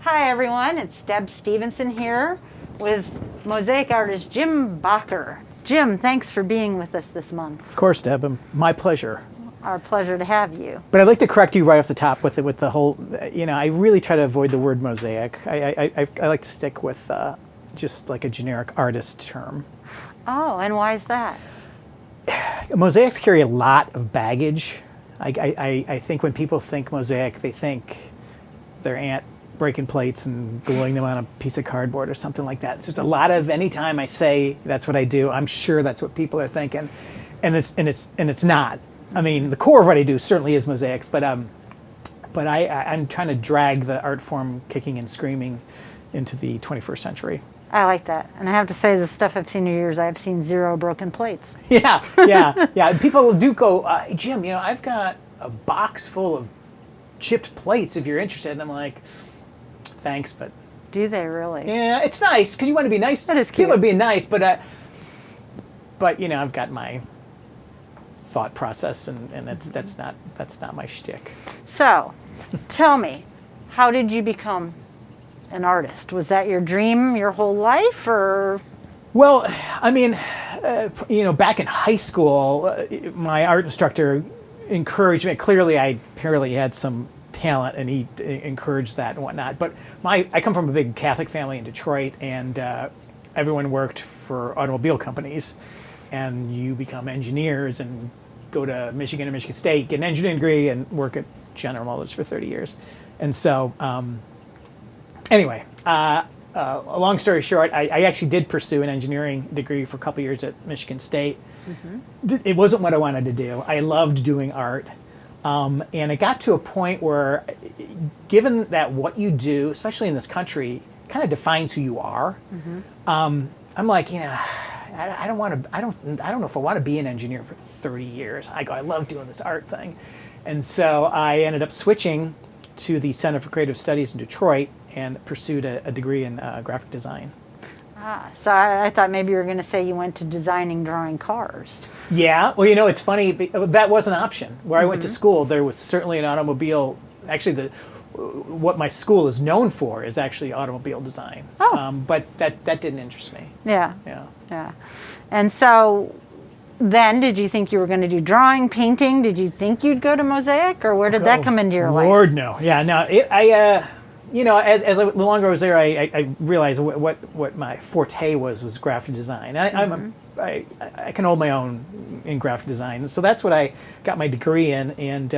Hi everyone, it's Deb Stevenson here with mosaic artist Jim Bachor. Jim, thanks for being with us this month. Of course, Deb, my pleasure. Our pleasure to have you. But I'd like to correct you right off the top with the whole, I really try to avoid the word mosaic. I like to stick with just like a generic artist term. Oh, and why is that? Mosaics carry a lot of baggage. I think when people think mosaic, they think their aunt breaking plates and gluing them on a piece of cardboard or something like that. So it's a lot of, anytime I say that's what I do, I'm sure that's what people are thinking, and it's not. I mean, the core of what I do certainly is mosaics, but I'm trying to drag the art form kicking and screaming into the 21st century. I like that. And I have to say, the stuff I've seen in years, I've seen 0 broken plates. Yeah. People do go, Jim, I've got a box full of chipped plates if you're interested. And I'm like, thanks, but... Do they really? Yeah, it's nice, because you want to be nice. That is cute. People are being nice, but I've got my thought process, and that's not my shtick. So, tell me, how did you become an artist? Was that your dream your whole life, or? Well, I mean, back in high school, my art instructor encouraged me. Clearly, I apparently had some talent, and he encouraged that and whatnot. But I come from a big Catholic family in Detroit, and everyone worked for automobile companies, and you become engineers and go to Michigan or Michigan State, get an engineering degree, and work at General Motors for 30 years. And so, anyway, a long story short, I actually did pursue an engineering degree for a couple years at Michigan State. Mm-hmm. It wasn't what I wanted to do. I loved doing art. And it got to a point where, given that what you do, especially in this country, kind of defines who you are, mm-hmm. I'm like, I don't know if I want to be an engineer for 30 years. I love doing this art thing. And so I ended up switching to the Center for Creative Studies in Detroit and pursued a degree in graphic design. So I thought maybe you were going to say you went to designing, drawing cars. Yeah, well, it's funny, that was an option. Where I went to school, there was certainly an automobile, actually what my school is known for is actually automobile design. Oh. But that didn't interest me. Yeah. And so then did you think you were going to do drawing, painting? Did you think you'd go to mosaic, or where did that come into your life? Lord, no. Yeah, no. The longer I was there, I realized what my forte was graphic design. I can hold my own in graphic design, and so that's what I got my degree in, and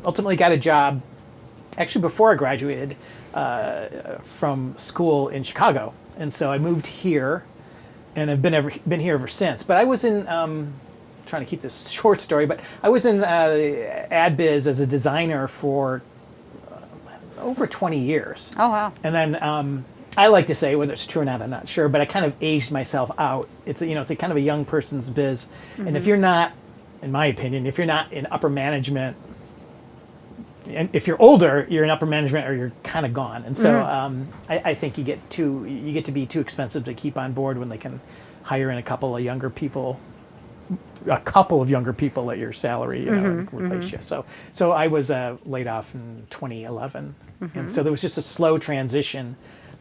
ultimately got a job actually before I graduated from school in Chicago, and so I moved here, and I've been here ever since. But I was in trying to keep this short story, but I was in ad biz as a designer for over 20 years. Oh, wow. And then I like to say, whether it's true or not, I'm not sure, but I kind of aged myself out. It's a kind of a young person's biz. Mm-hmm. And if you're not, in my opinion, if you're not in upper management, and if you're older, you're in upper management or you're kind of gone. And so I think you get to be too expensive to keep on board when they can hire in a couple of younger people at your salary, and replace you. So I was laid off in 2011, and so there was just a slow transition.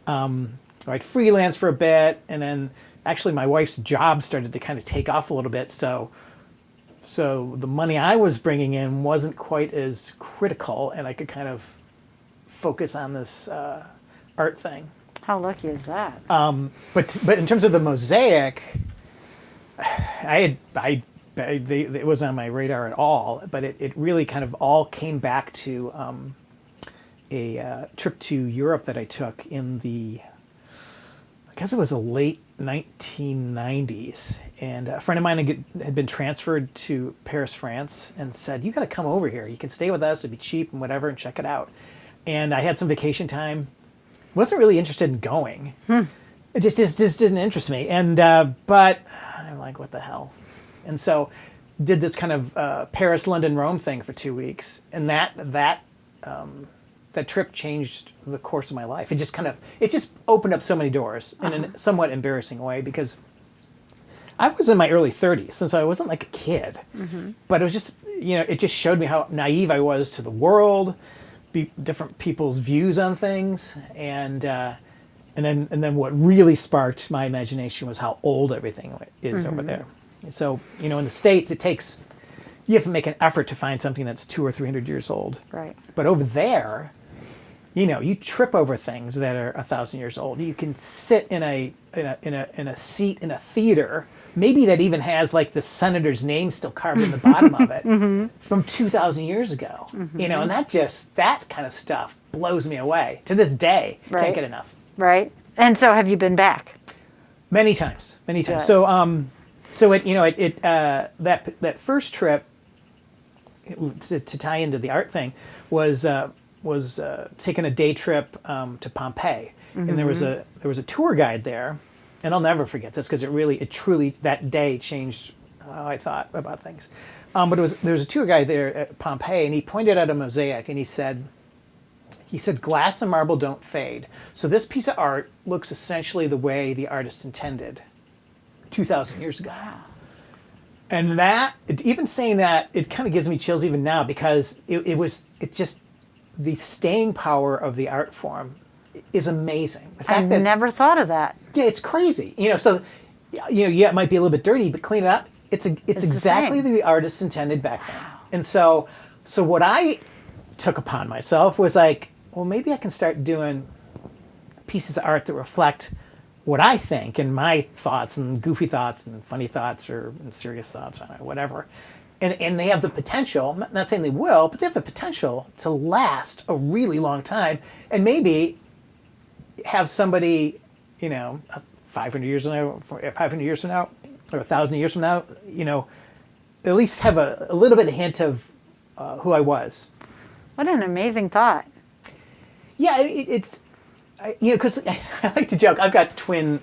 I'd freelance for a bit, and then actually my wife's job started to kind of take off a little bit. So the money I was bringing in wasn't quite as critical, and I could kind of focus on this art thing. How lucky is that? But in terms of the mosaic, it wasn't on my radar at all, but it really kind of all came back to a trip to Europe that I took in I guess it was the late 1990s. And a friend of mine had been transferred to Paris, France, and said, "You got to come over here. You can stay with us. It'd be cheap and whatever, and check it out." And I had some vacation time. Wasn't really interested in going. It just didn't interest me. And but I'm like, what the hell? And so did this kind of Paris, London, Rome thing for 2 weeks, and that trip changed the course of my life. It just opened up so many doors in a somewhat embarrassing way, because I was in my early 30s, and so I wasn't like a kid, but it was just, it just showed me how naive I was to the world, different people's views on things, and then what really sparked my imagination was how old everything is over there. So in the States, you have to make an effort to find something that's 200 or 300 years old. Right. But over there, you trip over things that are 1,000 years old. You can sit in a seat in a theater, maybe that even has like the senator's name still carved in the bottom of it, from 2,000 years ago. And that kind of stuff blows me away to this day. Right. Can't get enough. Right. And so, have you been back? Many times. Good. So that first trip to tie into the art thing was taking a day trip to Pompeii, and there was a tour guide there, and I'll never forget this because it truly that day changed how I thought about things. But there was a tour guide there at Pompeii, and he pointed out a mosaic, and he said, glass and marble don't fade. So this piece of art looks essentially the way the artist intended 2,000 years ago. Wow. And even saying that, it kind of gives me chills even now, because it's just the staying power of the art form is amazing. The fact I never thought of that. Yeah, it's crazy. So it might be a little bit dirty, but clean it up. It's exactly the artist intended back then. Wow. And so what I took upon myself was like, well, maybe I can start doing pieces of art that reflect what I think and my thoughts and goofy thoughts and funny thoughts or serious thoughts, I don't know, whatever. And they have the potential, I'm not saying they will, but they have the potential to last a really long time, and maybe have somebody, 500 years from now, or 1,000 years from now, at least have a little bit of hint of who I was. What an amazing thought. Yeah, it's because I like to joke. I've got twin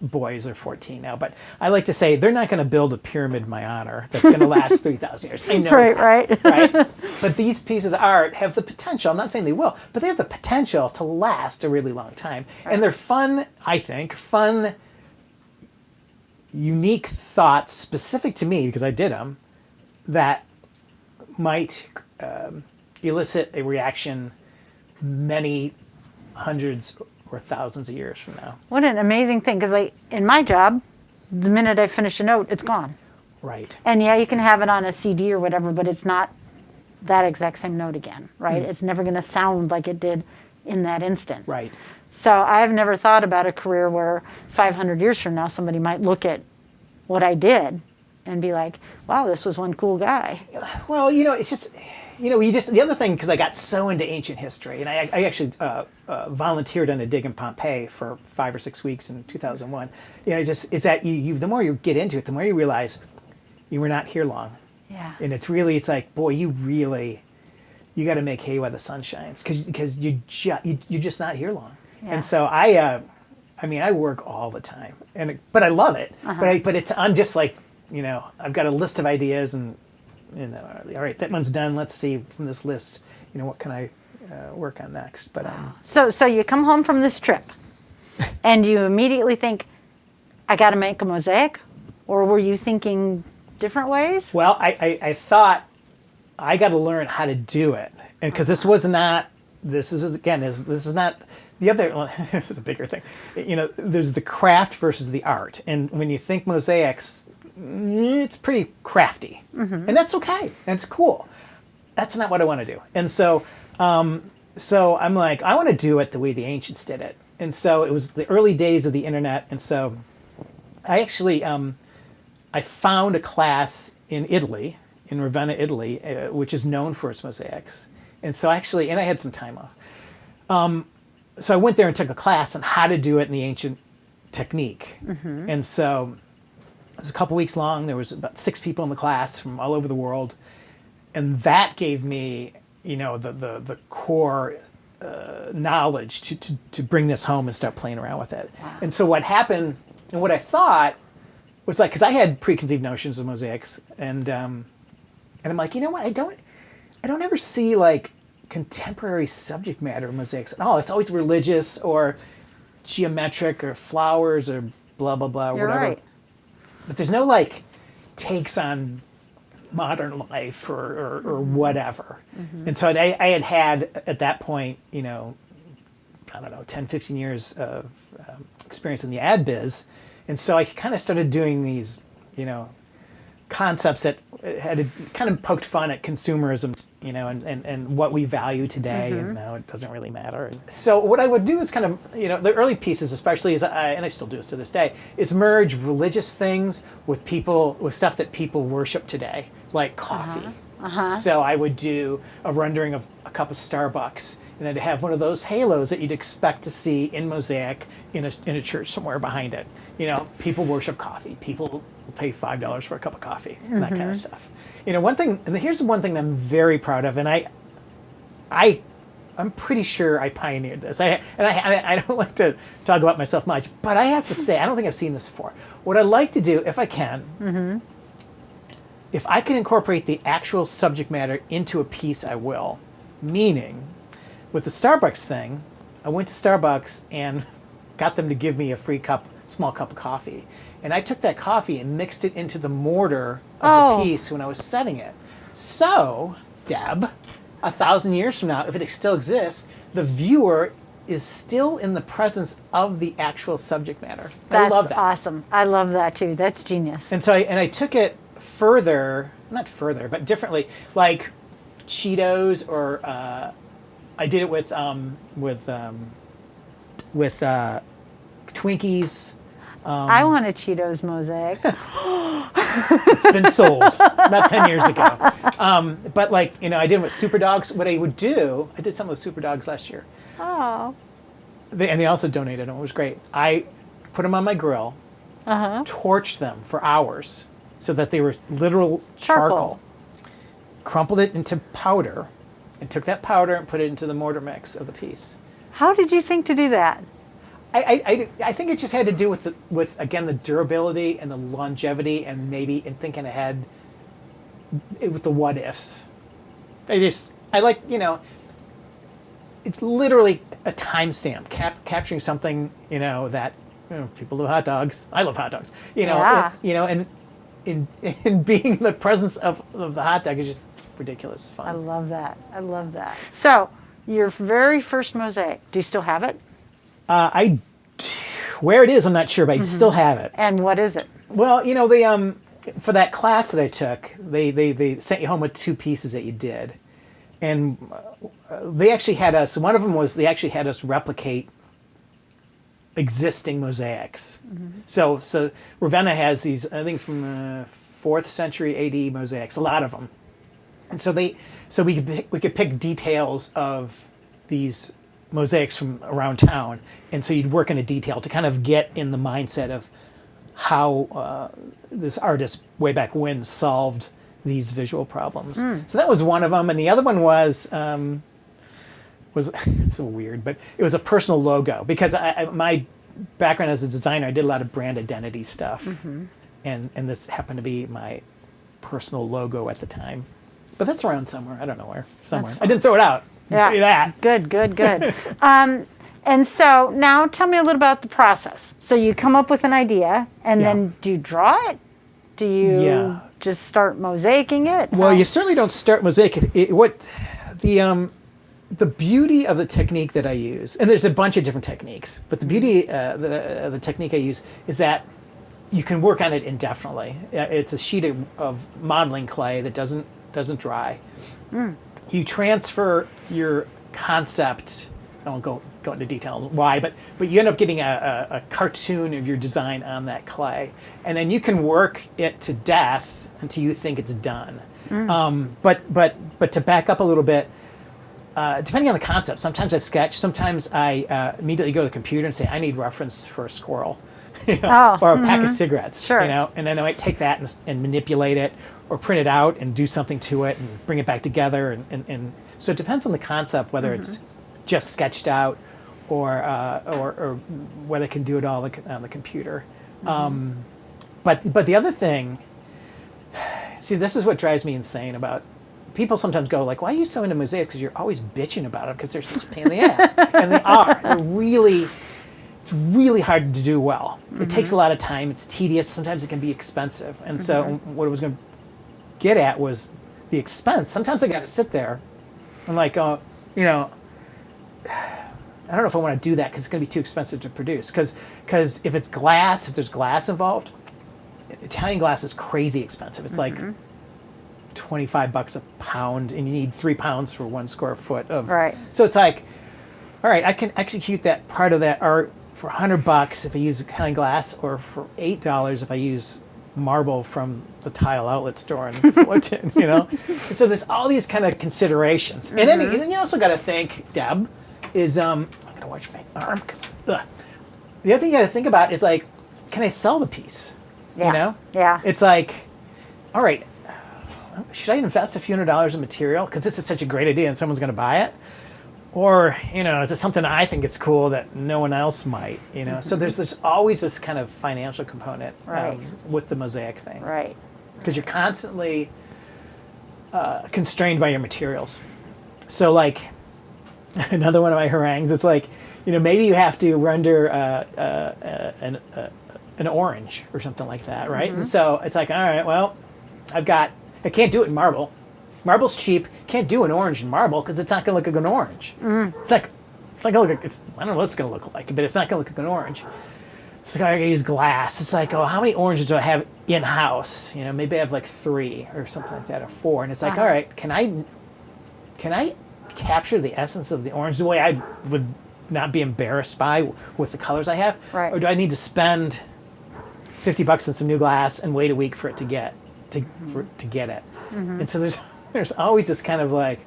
boys, they're 14 now, but I like to say they're not going to build a pyramid in my honor that's going to last 3,000 years. I know Right. But these pieces of art have the potential, I'm not saying they will, but they have the potential to last a really long time. Right. And they're fun, I think, unique thoughts specific to me, because I did them, that might elicit a reaction many hundreds or thousands of years from now. What an amazing thing, because in my job, the minute I finish a note, it's gone. Right. And yeah, you can have it on a CD or whatever, but it's not that exact same note again, right? It's never going to sound like it did in that instant. Right. So I've never thought about a career where 500 years from now, somebody might look at what I did and be like, wow, this was one cool guy. Well, it's just, the other thing, because I got so into ancient history, and I actually volunteered on a dig in Pompeii for 5 or 6 weeks in 2001. Is that the more you get into it, the more you realize you were not here long. Yeah. And it's like, boy, you got to make hay while the sun shines, because you're just not here long. Yeah. And so I work all the time, but I love it. But I'm just like, I've got a list of ideas, and all right, that one's done. Let's see from this list, what can I work on next? But So you come home from this trip, and you immediately think, I got to make a mosaic, or were you thinking different ways? Well, I thought I got to learn how to do it, and because this is not the other. Well, this is a bigger thing. There's the craft versus the art, and when you think mosaics, it's pretty crafty, and that's okay. That's cool. That's not what I want to do, and so I'm like, I want to do it the way the ancients did it. And so it was the early days of the internet, and so I actually I found a class in Italy, in Ravenna, Italy, which is known for its mosaics. And so I had some time off. So I went there and took a class on how to do it in the ancient technique. And so it was a couple weeks long. There was about 6 people in the class from all over the world. And that gave me, the core knowledge to bring this home and start playing around with it. Wow. And so what happened, and what I thought was like, because I had preconceived notions of mosaics, and I'm like, what, I don't ever see like contemporary subject matter mosaics at all. It's always religious or geometric or flowers or blah blah blah or You're whatever. right. But there's no like takes on modern life or whatever. And so I had at that point, I don't know, 10, 15 years of experience in the ad biz. And so I kind of started doing these, concepts that had kind of poked fun at consumerism, and what we value today, and now it doesn't really matter. So what I would do is kind of, the early pieces, especially, and I still do this to this day, is merge religious things with stuff that people worship today, like coffee. So I would do a rendering of a cup of Starbucks, and I'd have one of those halos that you'd expect to see in mosaic in a church somewhere behind it. People worship coffee. People will pay $5 for a cup of coffee, and that kind of stuff. One thing, and here's one thing that I'm very proud of, and I'm pretty sure I pioneered this. I don't like to talk about myself much, but I have to say, I don't think I've seen this before. What I like to do, if I can, if I can incorporate the actual subject matter into a piece, I will. Meaning, with the Starbucks thing, I went to Starbucks and got them to give me a free small cup of coffee. And I took that coffee and mixed it into the mortar of the piece when I was setting it. So, Deb, 1,000 years from now, if it still exists, the viewer is still in the presence of the actual subject matter. I love that. That's awesome. I love that too. That's genius. And so I took it further, not further, but differently, like Cheetos, or I did it with Twinkies. I want a Cheetos mosaic. It's been sold about 10 years ago. But I did it with Super Dogs. What I would do, I did something with Super Dogs last year. Oh. And they also donated them. It was great. I put them on my grill, torched them for hours so that they were literal charcoal. Crumpled it into powder, and took that powder and put it into the mortar mix of the piece. How did you think to do that? I think it just had to do with again the durability and the longevity, and maybe in thinking ahead with the what ifs. I like it's literally a timestamp capturing something that people love hot dogs. I love hot dogs. And in being in the presence of the hot dog is just ridiculous fun. I love that. So your very first mosaic, do you still have it? Where it is, I'm not sure, but I still have it. And what is it? Well, they for that class that I took, they sent you home with 2 pieces that you did, and they actually had us. One of them was they actually had us replicate existing mosaics. So Ravenna has these, I think, from 4th century AD mosaics, a lot of them, and so we could pick details of these mosaics from around town, and so you'd work in a detail to kind of get in the mindset of how this artist way back when solved these visual problems. So that was one of them, and the other one was it's so weird, but it was a personal logo, because my background as a designer, I did a lot of brand identity stuff, and this happened to be my personal logo at the time. But that's around somewhere. I don't know where. Somewhere. I didn't throw it out. I'll tell you that. Good. And so now tell me a little about the process. So you come up with an idea, and then do you draw it? Do you just start mosaicing it? Well, you certainly don't start mosaic. The beauty of the technique that I use, and there's a bunch of different techniques, but the beauty of the technique I use is that you can work on it indefinitely. It's a sheet of modeling clay that doesn't dry. You transfer your concept. I won't go into detail why, but you end up getting a cartoon of your design on that clay, and then you can work it to death until you think it's done. But to back up a little bit, depending on the concept, sometimes I sketch, sometimes I immediately go to the computer and say I need reference for a squirrel, or a pack of cigarettes, Sure. And then I might take that and manipulate it, or print it out and do something to it and bring it back together, and so it depends on the concept whether it's just sketched out or whether I can do it all on the computer. But the other thing, see, this is what drives me insane about people. Sometimes go like, why are you so into mosaics? Because you're always bitching about them because they're such a pain in the ass. And they are. It's really hard to do well. It takes a lot of time. It's tedious. Sometimes it can be expensive. And so what I was going to get at was the expense. Sometimes I got to sit there and like, you know, I don't know if I want to do that because it's going to be too expensive to produce. Because if it's glass, if there's glass involved, Italian glass is crazy expensive. It's like $25 a pound, and you need 3 pounds for 1 square foot of. Right. So it's like, all right, I can execute that part of that art for $100 if I use Italian glass, or for $8 if I use marble from the tile outlet store in Fullerton. You know, and so there's all these kind of considerations, and then you also got to think, Deb, is I'm gonna watch my arm because the other thing you got to think about is like, can I sell the piece? Yeah. You know? Yeah. It's like, all right, should I invest a few $100s in material because this is such a great idea and someone's going to buy it? Or, you know, is it something I think it's cool that no one else might, you know? So there's always this kind of financial component Right. with the mosaic thing. Right. Because you're constantly constrained by your materials. So like, another one of my harangues, it's like, you know, maybe you have to render an orange or something like that, right? And so it's like, all right, well, I can't do it in marble. Marble's cheap. Can't do an orange in marble because it's not going to look like an orange. It's not going to look like, I don't know what it's going to look like, but it's not going to look like an orange. So I got to use glass. It's like, oh, how many oranges do I have in-house? You know, maybe I have like 3 or something like that, or 4. And it's like, all right, can I capture the essence of the orange the way I would not be embarrassed by with the colors I have? Right. Or do I need to spend $50 on some new glass and wait a week for it to get it? And so there's always this kind of like,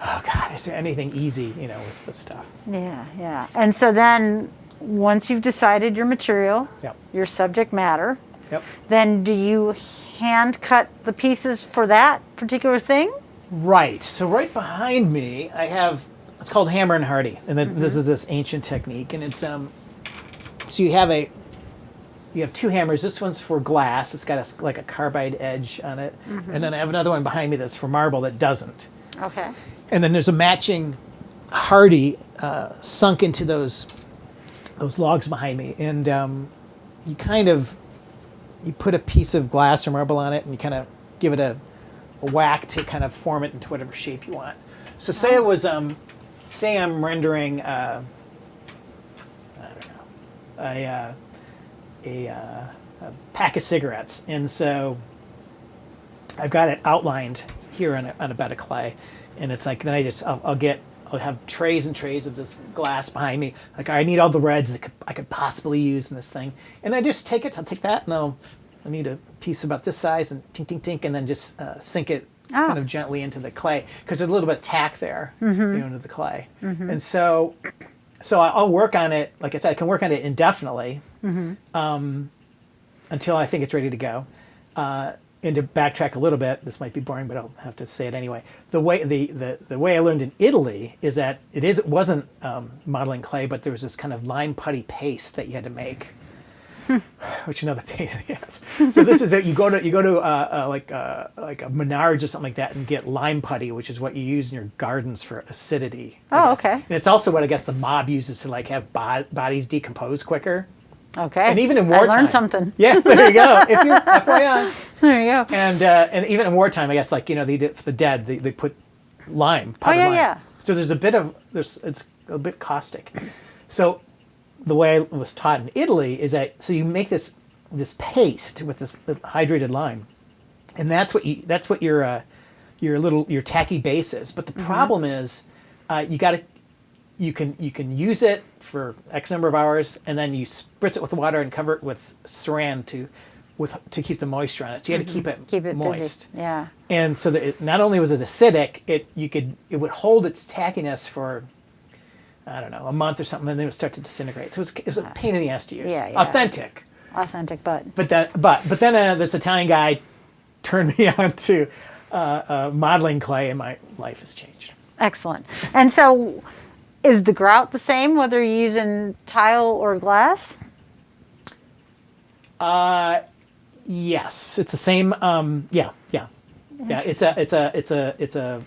oh God, is there anything easy, you know, with this stuff? Yeah, yeah. And so then once you've decided your material, Yep. your subject matter, Yep. then do you hand cut the pieces for that particular thing? Right. So right behind me, I have, it's called hammer and hardy, and this is this ancient technique, and it's so you have 2 hammers. This one's for glass. It's got like a carbide edge on it, and then I have another one behind me that's for marble that doesn't. Okay. And then there's a matching hardy sunk into those logs behind me, and you put a piece of glass or marble on it, and you kind of give it a whack to kind of form it into whatever shape you want. So say it was, say I'm rendering, I don't know, a pack of cigarettes, and so I've got it outlined here on a bed of clay, and it's like, then I'll have trays and trays of this glass behind me. Like, I need all the reds that I could possibly use in this thing, and I'll take that, and I need a piece about this size, and tink, tink, tink, and then just sink it kind of gently into the clay, because there's a little bit of tack there, you know, into the clay. And so I'll work on it, like I said, I can work on it indefinitely until I think it's ready to go. And to backtrack a little bit, this might be boring, but I'll have to say it anyway. The way I learned in Italy is that it wasn't modeling clay, but there was this kind of lime putty paste that you had to make. Which another pain in the ass. So this is it. You go to like a Menards or something like that and get lime putty, which is what you use in your gardens for acidity. Oh, okay. And it's also what I guess the mob uses to like have bodies decompose quicker. Okay. And even in wartime. I learned something. Yeah, there you go. If you're FYI. There you go. And even in wartime, I guess, like, you know, they did for the dead, they put lime, powdered lime. Yeah. So it's a bit caustic. So the way I was taught in Italy is that, so you make this paste with this hydrated lime, and that's what your tacky base is. But the problem is, you can use it for X number of hours, and then you spritz it with water and cover it with saran to keep the moisture on it. So you had to keep it moist. Busy. Yeah. And so that not only was it acidic, it would hold its tackiness for, I don't know, a month or something, and then it would start to disintegrate. So it was a pain in the ass to use. Yeah. Authentic. But then this Italian guy turned me on to modeling clay, and my life has changed. Excellent. And so, is the grout the same whether you're using tile or glass? Yes, it's the same. Yeah. It's a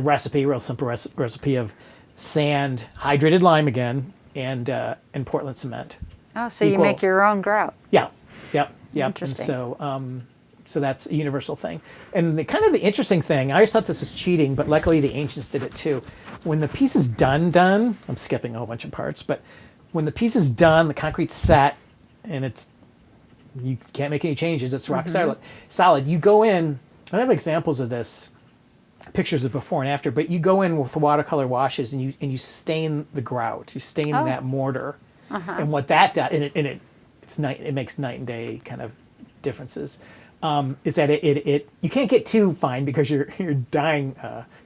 recipe, real simple recipe of sand, hydrated lime again, and Portland cement. Oh, so you make your own grout. Yeah. Yep. And Interesting. so So that's a universal thing. And the interesting thing, I always thought this was cheating, but luckily the ancients did it too. When the piece is done, I'm skipping a whole bunch of parts, but when the piece is done, the concrete's set, and you can't make any changes, it's rock solid. You go in, I have examples of this, pictures of before and after, but you go in with watercolor washes and you stain the grout, you stain that mortar. And what that does, it makes night and day kind of differences. Is that you can't get too fine because you're dyeing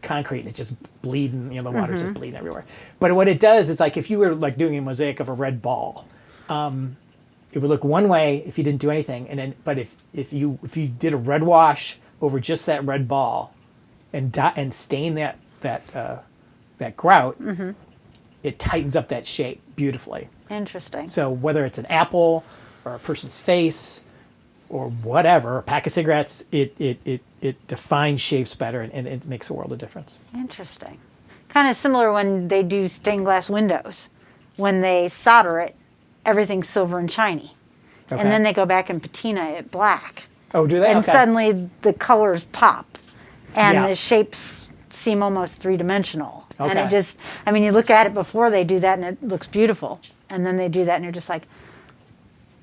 concrete and it's just bleeding, the water's just bleeding everywhere. But what it does is, like, if you were like doing a mosaic of a red ball, it would look one way if you didn't do anything, but if you did a red wash over just that red ball and stain that grout, it tightens up that shape beautifully. Interesting. So whether it's an apple or a person's face or whatever, a pack of cigarettes, it defines shapes better, and it makes a world of difference. Interesting. Kind of similar when they do stained glass windows. When they solder it, everything's silver and shiny. Okay. And then they go back and patina it black. Oh, do they? And Okay. suddenly the colors pop. And Yeah. the shapes seem almost three-dimensional. And Okay. it just, you look at it before they do that and it looks beautiful. And then they do that and you're just like,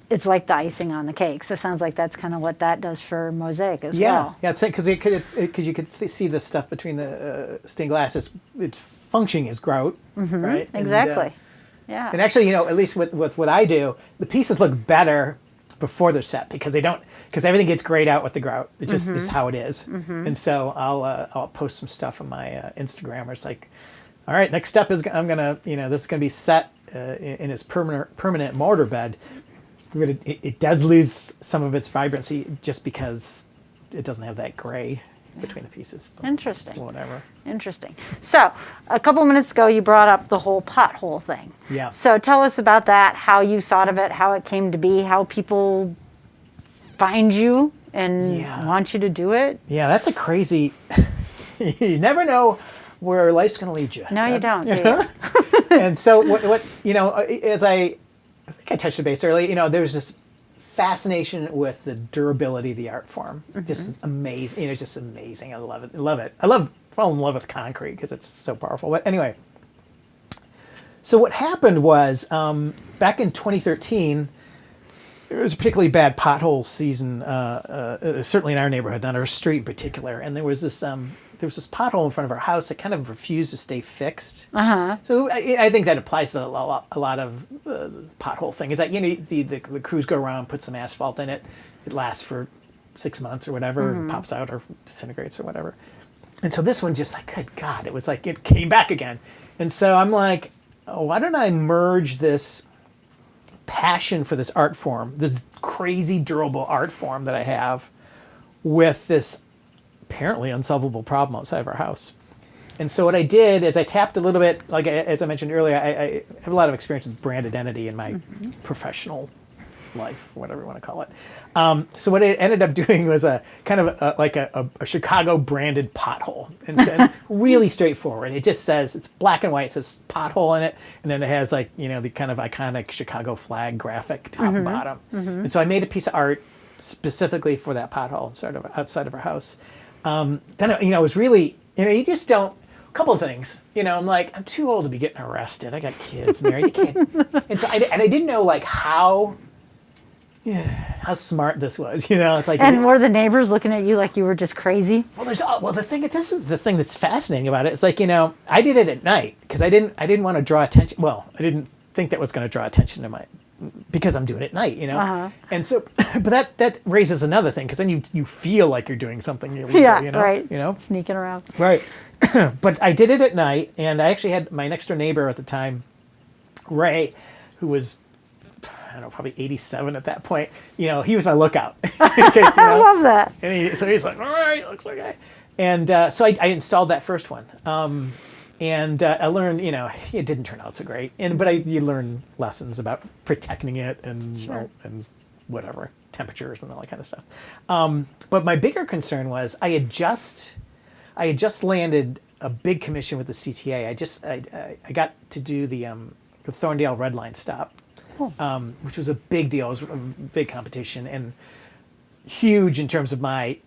it's like the icing on the cake. So it sounds like that's kind of what that does for mosaic as well. Yeah, because you could see the stuff between the stained glass. It's functioning as grout, right? Exactly. Yeah. And actually, at least with what I do, the pieces look better before they're set because everything gets grayed out with the grout. It just is how it is. And so I'll post some stuff on my Instagram where it's like, all right, next step is I'm gonna this is gonna be set in its permanent mortar bed. But it does lose some of its vibrancy just because it doesn't have that gray between the pieces. But Interesting. whatever. Interesting. So a couple minutes ago, you brought up the whole pothole thing. Yeah. So tell us about that, how you thought of it, how it came to be, how people find you and want you to do it. Yeah, that's a crazy. You never know where life's going to lead you. No, you don't. Do you? And so what as I think I touched the base earlier, there's this fascination with the durability of the art form. Just amazing. It's just amazing. I love it. I fall in love with concrete because it's so powerful. But anyway, so what happened was back in 2013, it was a particularly bad pothole season, certainly in our neighborhood, not our street in particular. And there was this pothole in front of our house that kind of refused to stay fixed. So I think that applies to a lot of the pothole thing. Is that the crews go around, put some asphalt in it, it lasts for 6 months or whatever, and pops out or disintegrates or whatever. And so this one just like, good God, it was like it came back again. And so I'm like, why don't I merge this passion for this art form, this crazy durable art form that I have, with this apparently unsolvable problem outside of our house. And so what I did is I tapped a little bit, like as I mentioned earlier, I have a lot of experience with brand identity in my professional life, whatever you want to call it. So what I ended up doing was a kind of like a Chicago branded pothole, and really straightforward. It just says, it's black and white, it says pothole in it, and then it has like, the kind of iconic Chicago flag graphic top and bottom. And so I made a piece of art specifically for that pothole sort of outside of our house. Then, it was really, you just don't, a couple of things, I'm like, I'm too old to be getting arrested. I got kids, married, you can't. And so I didn't know like how smart this was, It's like, And were the neighbors looking at you like you were just crazy? this is the thing that's fascinating about it. It's like, I did it at night because I didn't want to draw attention. Well, I didn't think that was going to draw attention to because I'm doing it at night, And so, but that raises another thing because then you feel like you're doing something illegal, right. Sneaking around. Right. But I did it at night, and I actually had my next door neighbor at the time, Ray, who was, I don't know, probably 87 at that point. He was my lookout. In case, I love that. And so he's like, all right, looks like I. And so I installed that first one. And I learned, it didn't turn out so great. But you learn lessons about protecting it and whatever, temperatures and all that kind of stuff. But my bigger concern was I had just landed a big commission with the CTA. I got to do the Thorndale Red Line stop, which was a big deal. It was a big competition, and huge in terms of my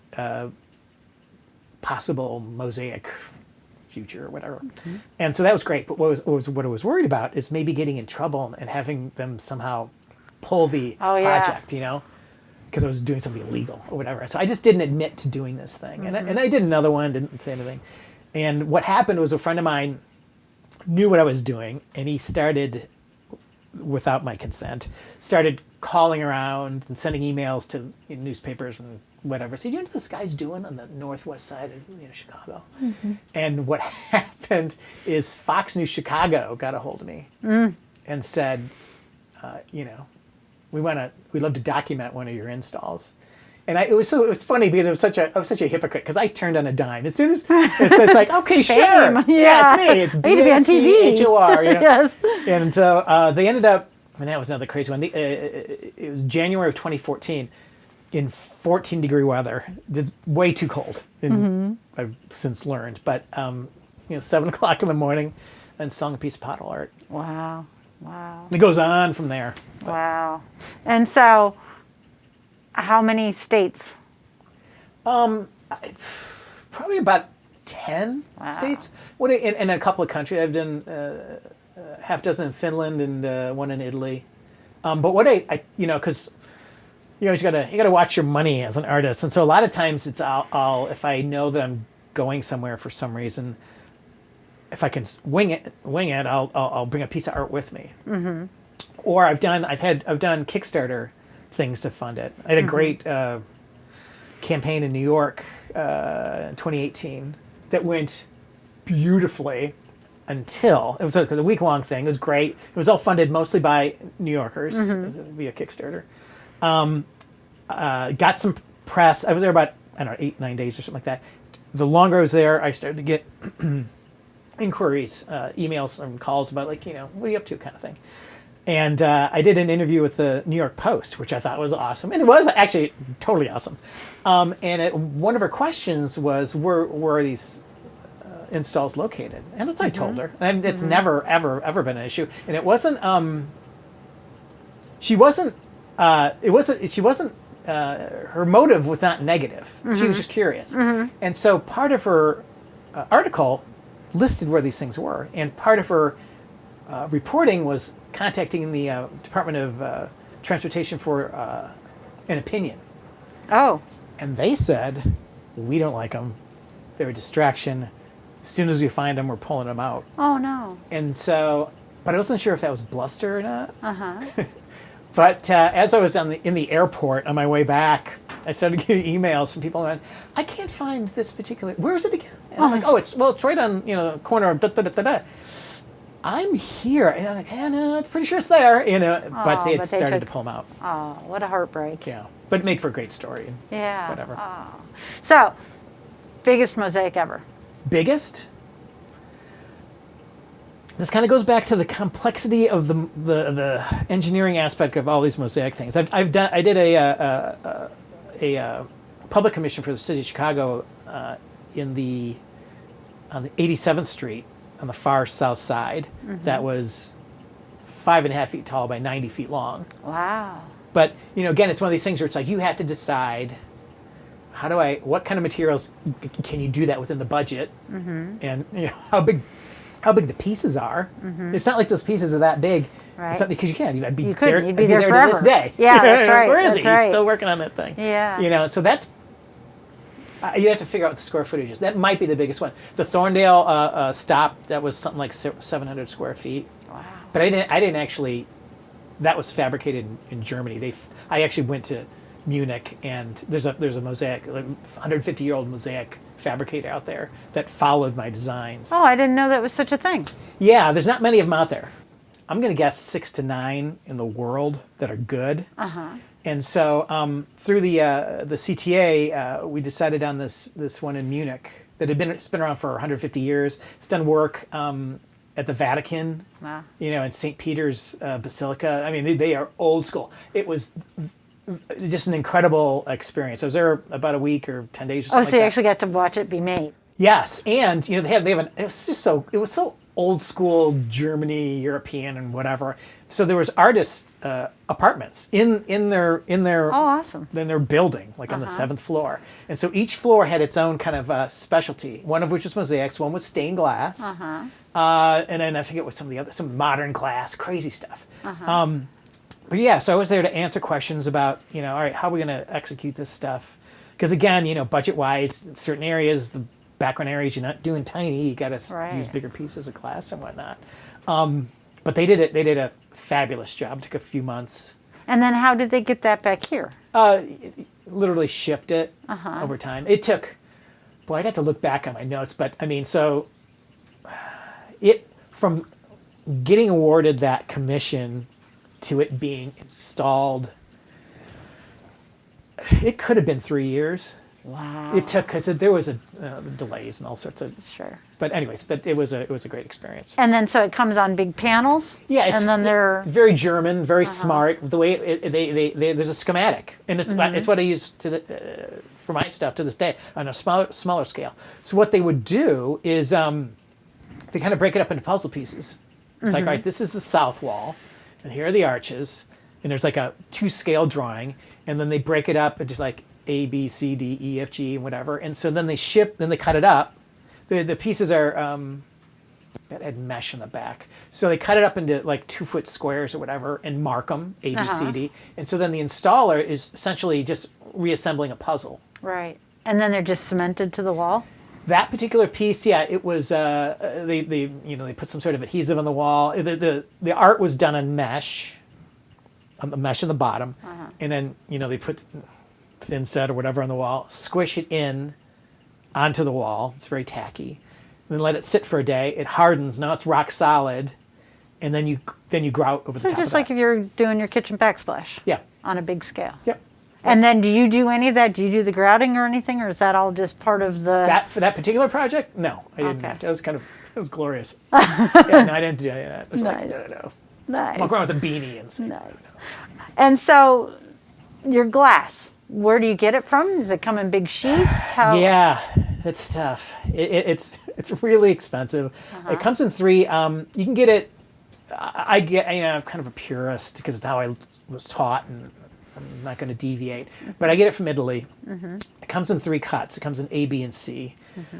possible mosaic future or whatever. Mm-hmm. And so that was great. But what I was worried about is maybe getting in trouble and having them somehow pull the project, you know, because I was doing something illegal or whatever. So I just didn't admit to doing this thing. Mm-hmm. And I did another one, didn't say anything. And what happened was a friend of mine knew what I was doing, and he started, without my consent, started calling around and sending emails to newspapers and whatever. So, do you know what this guy's doing on the northwest side of Chicago? Mm-hmm. And what happened is Fox News Chicago got a hold of me and said, we'd love to document one of your installs. And it was funny because I was such a hypocrite because I turned on a dime as soon as it's like, okay, sure, yeah, it's me, it's Bachor, you know. Yes. And so they ended up, and that was another crazy one. It was January of 2014 in 14-degree weather. It's way too cold. I've since learned, but 7 o'clock in the morning, installing a piece of pottle art. Wow. It goes on from there. Wow. And so, how many states? Probably about 10 states. In a couple of countries. I've done half dozen in Finland and one in Italy. But what because you gotta watch your money as an artist, and so a lot of times it's I'll if I know that I'm going somewhere for some reason, if I can wing it, I'll bring a piece of art with me. Mm-hmm. Or I've done Kickstarter things to fund it. I had a great campaign in New York in 2018 that went beautifully until it was a week-long thing. It was great. It was all funded mostly by New Yorkers via Kickstarter. Got some press. I was there about 8-9 days or something like that. The longer I was there, I started to get inquiries, emails, and calls about what are you up to, kind of thing. And I did an interview with the New York Post, which I thought was awesome. And it was actually totally awesome. One of her questions was, where are these installs located? And that's what I told her. And it's never, ever been an issue. And it wasn't, her motive was not negative. She was just curious. And so part of her article listed where these things were. And part of her reporting was contacting the Department of Transportation for an opinion. Oh. And they said, we don't like them. They're a distraction. As soon as we find them, we're pulling them out. Oh, no. And so, but I wasn't sure if that was bluster or not. Uh-huh. But as I was in the airport on my way back, I started getting emails from people going, I can't find this particular, where is it again? And I'm like, it's right on, the corner of da-da-da-da-da. I'm here. And I'm like, no, it's pretty sure it's there, but they had started to pull them out. Oh, what a heartbreak. Yeah. But it made for a great story. Yeah. Whatever. Oh. So, biggest mosaic ever? Biggest? This kind of goes back to the complexity of the engineering aspect of all these mosaic things. I did a public commission for the city of Chicago on the 87th Street on the far south side. That was 5.5 feet tall by 90 feet long. Wow. But again, it's one of these things where it's like you have to decide what kind of materials can you do that within the budget, and how big the pieces are. It's not like those pieces are that big. Right. It's not because you can't. I'd be you there. You'd be there to this day. Yeah, that's right. Where is that's he? Right. He's still working on that thing. Yeah. So that's you have to figure out what the square footage is. That might be the biggest one. The Thorndale stop, that was something like 700 square feet. Wow. But I didn't actually. That was fabricated in Germany. I actually went to Munich, and there's a mosaic, 150-year-old mosaic fabricator out there that followed my designs. Oh, I didn't know that was such a thing. Yeah, there's not many of them out there. I'm going to guess 6 to 9 in the world that are good. Uh-huh. And so through the CTA, we decided on this one in Munich that it's been around for 150 years. It's done work at the Vatican, wow. In St. Peter's Basilica. I mean, they are old school. It was just an incredible experience. I was there about a week or 10 days or something like that. So you actually got to watch it be made. Yes, and they have it was so old school Germany, European, and whatever. So there was artists' apartments in their Oh, awesome. in their building, like on the 7th floor. And so each floor had its own kind of specialty. One of which was mosaics, one was stained glass, and then I forget what some modern glass, crazy stuff. But yeah, so I was there to answer questions about, all right, how are we going to execute this stuff? Because again, budget-wise, in certain areas, the background areas, you're not doing tiny. You got to use bigger pieces of glass and whatnot. But they did it. They did a fabulous job. It took a few months. And then how did they get that back here? Literally shipped it over time. It took, boy, I'd have to look back on my notes, but I mean, so from getting awarded that commission to it being installed, it could have been 3 years. Wow. It took, because there was delays and all sorts of. Sure. But anyways, it was a great experience. And then so it comes on big panels. Yeah, it's and then they're very German, very smart. The way there's a schematic, and it's what I use for my stuff to this day on a smaller scale. So what they would do is they kind of break it up into puzzle pieces. It's like, all right, this is the south wall, and here are the arches, and there's like a 2-scale drawing, and then they break it up into like A, B, C, D, E, F, G, and whatever. And so then they cut it up. The pieces are that had mesh in the back, so they cut it up into like 2-foot squares or whatever, and mark them A, B, C, D. And so then the installer is essentially just reassembling a puzzle. right. And then they're just cemented to the wall. That particular piece, yeah, it was. They put some sort of adhesive on the wall. The art was done on mesh, on the mesh on the bottom, and then they put thin set or whatever on the wall, squish it in onto the wall. It's very tacky. And then let it sit for a day. It hardens. Now it's rock solid, and then you grout over the top. Just of like that. if you're doing your kitchen backsplash. Yeah. On a big scale. Yep. And then do you do any of that? Do you do the grouting or anything, or is that all just part of the? That for that particular project? No, I didn't. Okay. Have to. It was glorious. Yeah, no, I didn't do any of that. It was Nice. like, no. Nice. Walk around with a beanie and say, Nice. And so, your glass, where do you get it from? Does it come in big sheets? How? Yeah, it's tough. It's really expensive. It comes in 3. You can get it. I get. I'm kind of a purist because it's how I was taught, and I'm not going to deviate. But I get it from Italy. It comes in 3 cuts. It comes in A, B, and C.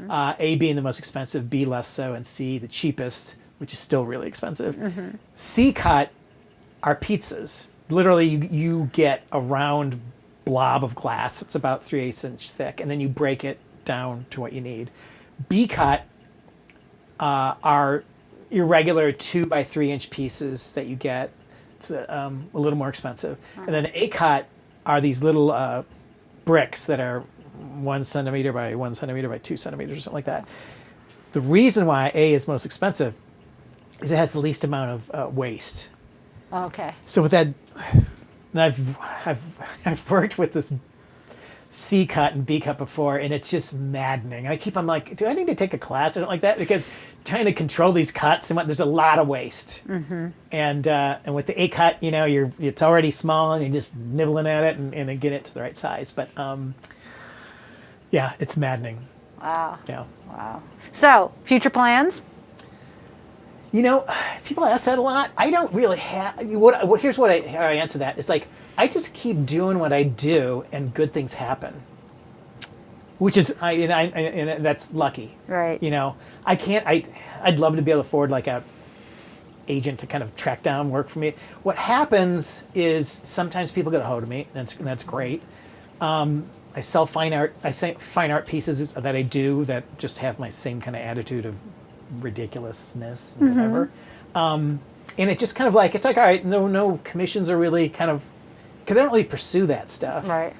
A being the most expensive, B less so, and C the cheapest, which is still really expensive. C cut are pizzas. Literally, you get a round blob of glass. It's about 3/8 inch thick, and then you break it down to what you need. B cut are irregular 2 by 3 inch pieces that you get. It's a little more expensive. And then A cut are these little bricks that are 1 centimeter by 1 centimeter by 2 centimeters or something like that. The reason why A is most expensive is it has the least amount of waste. Okay. So with that, and I've worked with this C cut and B cut before, and it's just maddening. I'm like, do I need to take a class or something like that? Because trying to control these cuts and there's a lot of waste. And with the A cut, it's already small, and you're just nibbling at it and get it to the right size. But yeah, it's maddening. Wow. Yeah. Wow. So, future plans? People ask that a lot. I don't really have. Here's how I answer that. It's like I just keep doing what I do, and good things happen. Which is, and that's lucky. Right. I can't. I'd love to be able to afford like a agent to kind of track down work for me. What happens is sometimes people get a hold of me, and that's great. I sell fine art. I say fine art pieces that I do that just have my same kind of attitude of ridiculousness and whatever. And it just kind of like, it's like, all right, no commissions are really kind of, because I don't really pursue that stuff. Right.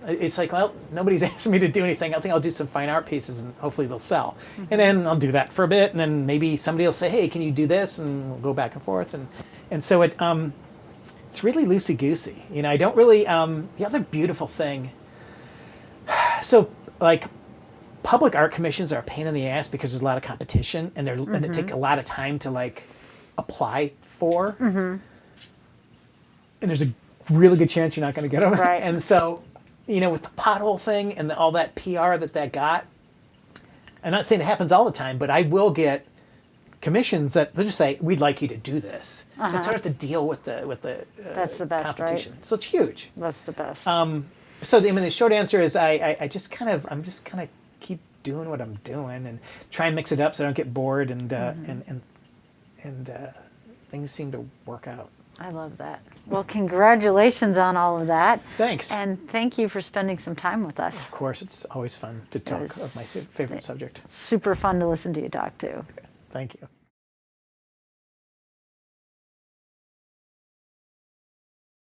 It's like, well, nobody's asked me to do anything. I think I'll do some fine art pieces and hopefully they'll sell. And then I'll do that for a bit, and then maybe somebody will say, hey, can you do this? And we'll go back and forth. And so it's really loosey-goosey. I don't really, the other beautiful thing, so like public art commissions are a pain in the ass because there's a lot of competition, and and it take a lot of time to like apply for. And there's a really good chance you're not going to get them. Right. And so, with the pothole thing and all that PR that got, I'm not saying it happens all the time, but I will get commissions that they'll just say, we'd like you to do this. And sort of have to deal with the That's the best, competition. right? So it's huge. That's the best. So the short answer is I'm just kind of keep doing what I'm doing and try and mix it up so I don't get bored and things seem to work out. I love that. Well, congratulations on all of that. Thanks. And thank you for spending some time with us. Of course, it's always fun to talk of my favorite subject. Super fun to listen to you talk to. Thank you.